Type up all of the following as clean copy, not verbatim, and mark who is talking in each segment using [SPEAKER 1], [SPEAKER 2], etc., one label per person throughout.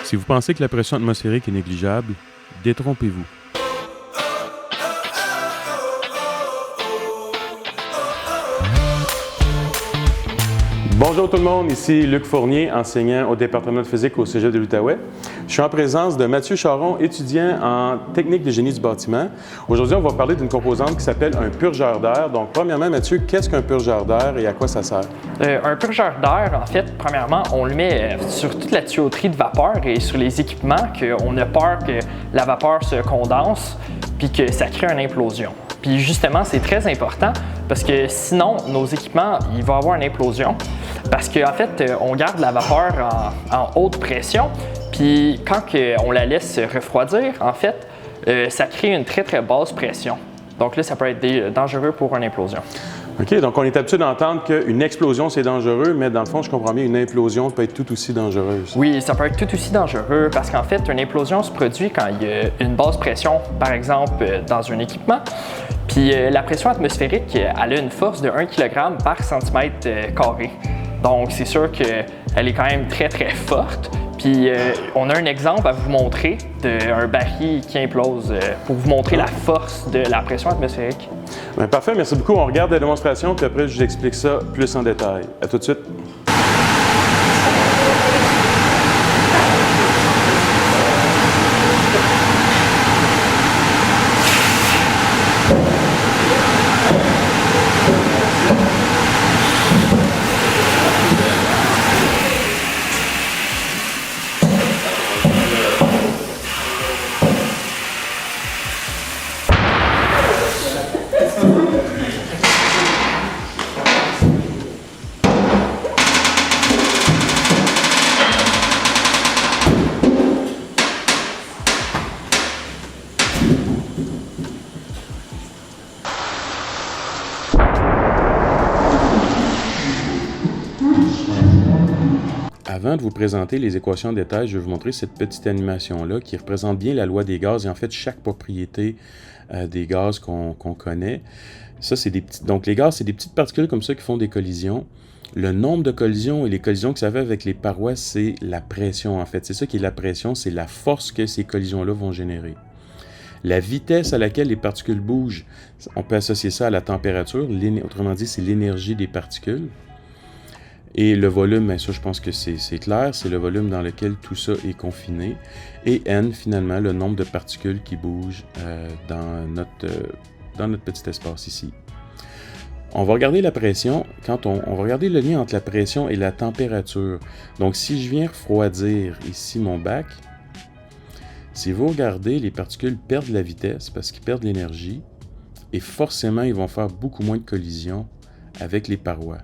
[SPEAKER 1] Si vous pensez que la pression atmosphérique est négligeable, détrompez-vous. Bonjour tout le monde, ici Luc Fournier, enseignant au département de physique au Cégep de l'Outaouais. Je suis en présence de Mathieu Charon, étudiant en technique de génie du bâtiment. Aujourd'hui, on va parler d'une composante qui s'appelle un purgeur d'air. Donc, premièrement, Mathieu, qu'est-ce qu'un purgeur d'air et à quoi ça sert?
[SPEAKER 2] Un purgeur d'air, en fait, premièrement, on le met sur toute la tuyauterie de vapeur et sur les équipements qu'on a peur que la vapeur se condense puis que ça crée une implosion. Puis justement, c'est très important parce que sinon, nos équipements, il va y avoir une implosion parce qu'en fait, on garde la vapeur en haute pression. Puis quand on la laisse refroidir, en fait, ça crée une très, très basse pression. Donc là, ça peut être dangereux pour une implosion.
[SPEAKER 1] OK, donc on est habitué d'entendre qu'une explosion, c'est dangereux, mais dans le fond, je comprends bien, une implosion peut être tout aussi dangereuse.
[SPEAKER 2] Oui, ça peut être tout aussi dangereux parce qu'en fait, une implosion se produit quand il y a une basse pression, par exemple, dans un équipement. Puis la pression atmosphérique, elle a une force de 1 kg par centimètre carré. Donc, c'est sûr qu'elle est quand même très, très forte. Puis, on a un exemple à vous montrer d'un baril qui implose pour vous montrer la force de la pression atmosphérique.
[SPEAKER 1] Bien, parfait, merci beaucoup. On regarde la démonstration, puis après, je vous explique ça plus en détail. À tout de suite. Avant de vous présenter les équations de détail, je vais vous montrer cette petite animation-là qui représente bien la loi des gaz et en fait chaque propriété des gaz qu'on connaît. Ça, c'est donc les gaz, c'est des petites particules comme ça qui font des collisions. Le nombre de collisions et les collisions que ça fait avec les parois, c'est la pression en fait. C'est ça qui est la pression, c'est la force que ces collisions-là vont générer. La vitesse à laquelle les particules bougent, on peut associer ça à la température. Autrement dit, c'est l'énergie des particules. Et le volume, bien ça, je pense que c'est clair, c'est le volume dans lequel tout ça est confiné. Et N, finalement, le nombre de particules qui bougent dans notre petit espace ici. On va regarder la pression, on va regarder le lien entre la pression et la température. Donc, si je viens refroidir ici mon bac, si vous regardez, les particules perdent la vitesse parce qu'ils perdent l'énergie et forcément, ils vont faire beaucoup moins de collisions avec les parois.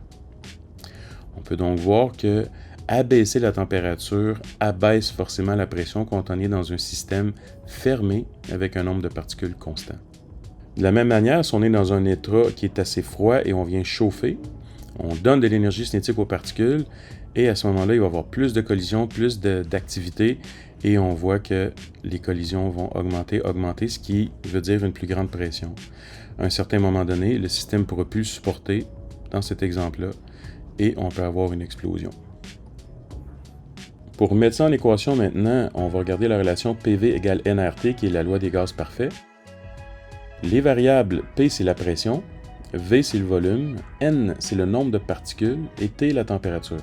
[SPEAKER 1] On peut donc voir que abaisser la température abaisse forcément la pression quand on est dans un système fermé avec un nombre de particules constant. De la même manière, si on est dans un état qui est assez froid et on vient chauffer, on donne de l'énergie cinétique aux particules et à ce moment-là, il va y avoir plus de collisions, plus d'activité et on voit que les collisions vont augmenter, ce qui veut dire une plus grande pression. À un certain moment donné, le système ne pourra plus le supporter dans cet exemple-là et on peut avoir une explosion. Pour mettre ça en équation maintenant, on va regarder la relation PV égale nRT qui est la loi des gaz parfaits. Les variables P c'est la pression, V c'est le volume, N c'est le nombre de particules et T la température.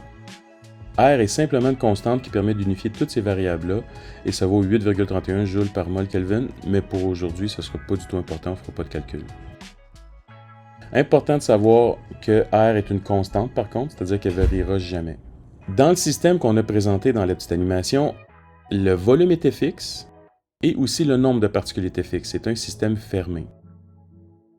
[SPEAKER 1] R est simplement une constante qui permet d'unifier toutes ces variables-là et ça vaut 8,31 joules par mol Kelvin, mais pour aujourd'hui, ce ne sera pas du tout important, on ne fera pas de calcul. Important de savoir que R est une constante par contre, c'est-à-dire qu'elle ne variera jamais. Dans le système qu'on a présenté dans la petite animation, le volume était fixe et aussi le nombre de particules était fixe. C'est un système fermé.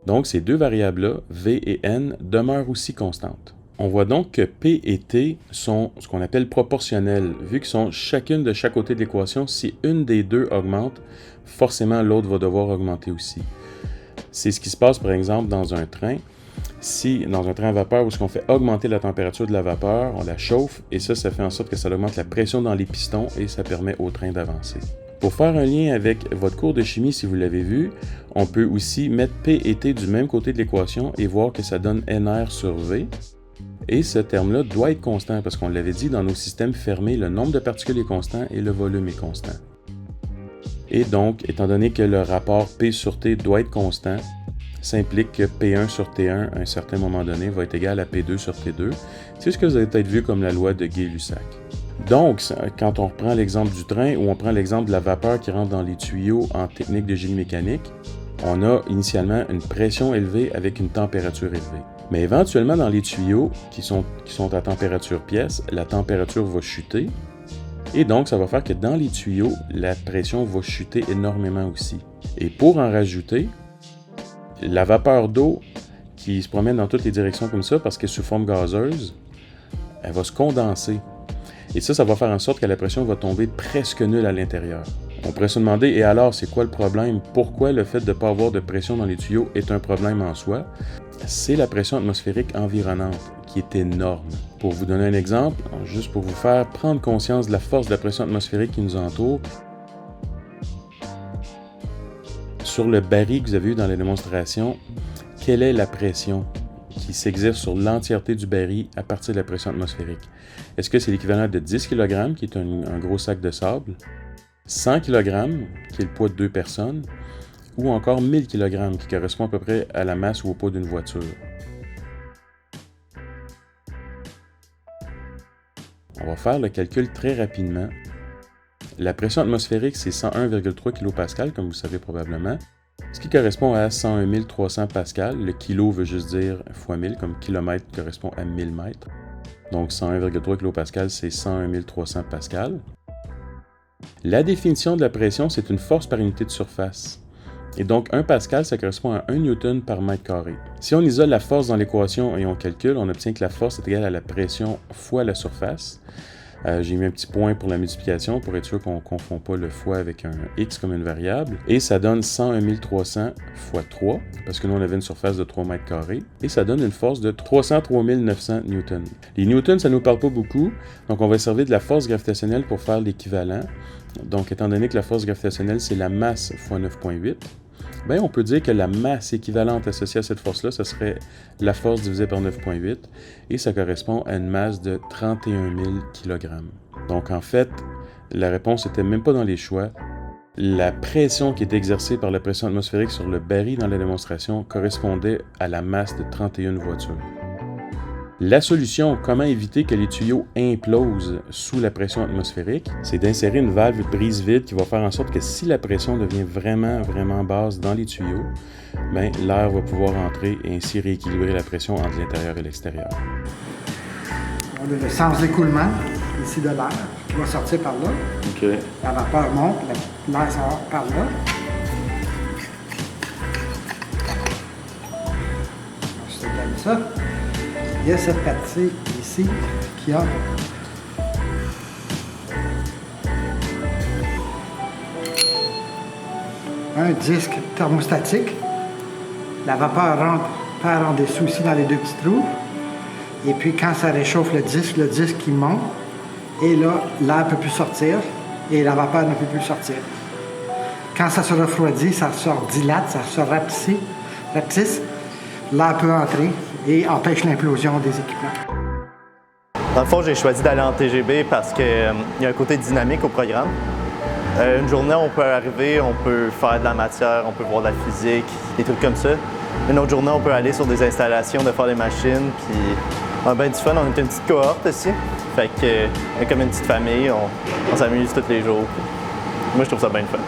[SPEAKER 1] Donc ces deux variables-là, V et N, demeurent aussi constantes. On voit donc que P et T sont ce qu'on appelle proportionnels, vu qu'ils sont chacune de chaque côté de l'équation. Si une des deux augmente, forcément l'autre va devoir augmenter aussi. C'est ce qui se passe, par exemple, dans un train. Si, dans un train à vapeur, où on fait augmenter la température de la vapeur, on la chauffe, et ça fait en sorte que ça augmente la pression dans les pistons et ça permet au train d'avancer. Pour faire un lien avec votre cours de chimie, si vous l'avez vu, on peut aussi mettre P et T du même côté de l'équation et voir que ça donne NR sur V. Et ce terme-là doit être constant parce qu'on l'avait dit, dans nos systèmes fermés, le nombre de particules est constant et le volume est constant. Et donc, étant donné que le rapport P sur T doit être constant, ça implique que P1 sur T1 à un certain moment donné va être égal à P2 sur T2. C'est ce que vous avez peut-être vu comme la loi de Gay-Lussac. Donc, quand on reprend l'exemple du train ou on prend l'exemple de la vapeur qui rentre dans les tuyaux en technique de génie mécanique, on a initialement une pression élevée avec une température élevée. Mais éventuellement, dans les tuyaux qui sont à température pièce, la température va chuter. Et donc, ça va faire que dans les tuyaux, la pression va chuter énormément aussi. Et pour en rajouter, la vapeur d'eau qui se promène dans toutes les directions comme ça, parce qu'elle est sous forme gazeuse, elle va se condenser. Et ça va faire en sorte que la pression va tomber presque nulle à l'intérieur. On pourrait se demander, et alors, c'est quoi le problème? Pourquoi le fait de ne pas avoir de pression dans les tuyaux est un problème en soi? C'est la pression atmosphérique environnante qui est énorme. Pour vous donner un exemple, juste pour vous faire prendre conscience de la force de la pression atmosphérique qui nous entoure, sur le baril que vous avez eu dans la démonstration, quelle est la pression qui s'exerce sur l'entièreté du baril à partir de la pression atmosphérique? Est-ce que c'est l'équivalent de 10 kg, qui est un gros sac de sable, 100 kg, qui est le poids de 2 personnes, ou encore 1000 kg, qui correspond à peu près à la masse ou au poids d'une voiture? On va faire le calcul très rapidement. La pression atmosphérique, c'est 101,3 kPa, comme vous savez probablement, ce qui correspond à 101 300 pascal. Le kilo veut juste dire fois 1000, comme kilomètre correspond à 1000 mètres. Donc 101,3 kPa, c'est 101 300 pascal. La définition de la pression, c'est une force par unité de surface. Et donc 1 pascal, ça correspond à 1 newton par mètre carré. Si on isole la force dans l'équation et on calcule, on obtient que la force est égale à la pression fois la surface. J'ai mis un petit point pour la multiplication pour être sûr qu'on ne confond pas le fois avec un x comme une variable. Et ça donne 101 300 fois 3, parce que nous on avait une surface de 3 mètres carrés. Et ça donne une force de 303 900 newtons. Les newtons, ça ne nous parle pas beaucoup, donc on va servir de la force gravitationnelle pour faire l'équivalent. Donc étant donné que la force gravitationnelle, c'est la masse fois 9,8, bien, on peut dire que la masse équivalente associée à cette force-là, ce serait la force divisée par 9,8, et ça correspond à une masse de 31 000 kg. Donc en fait, la réponse n'était même pas dans les choix. La pression qui est exercée par la pression atmosphérique sur le baril dans la démonstration correspondait à la masse de 31 voitures. La solution, comment éviter que les tuyaux implosent sous la pression atmosphérique, c'est d'insérer une valve brise-vide qui va faire en sorte que si la pression devient vraiment basse dans les tuyaux, bien, l'air va pouvoir entrer et ainsi rééquilibrer la pression entre l'intérieur et l'extérieur.
[SPEAKER 3] On a le sens d'écoulement ici de l'air qui va sortir par là.
[SPEAKER 1] Okay.
[SPEAKER 3] La vapeur monte, l'air sort par là. C'est comme ça. Il y a cette partie ici qui a un disque thermostatique. La vapeur rentre par en dessous ici dans les deux petits trous. Et puis quand ça réchauffe le disque qui monte. Et là, l'air ne peut plus sortir et la vapeur ne peut plus sortir. Quand ça se refroidit, ça se dilate, ça se rapetisse. L'air peut entrer et empêche l'implosion des équipements.
[SPEAKER 4] Dans le fond, j'ai choisi d'aller en TGB parce qu'il y a un côté dynamique au programme. Une journée, on peut arriver, on peut faire de la matière, on peut voir de la physique, des trucs comme ça. Une autre journée, on peut aller sur des installations, de faire des machines, puis on a bien du fun. On est une petite cohorte aussi, fait que comme une petite famille, on s'amuse tous les jours. Moi, je trouve ça bien fun.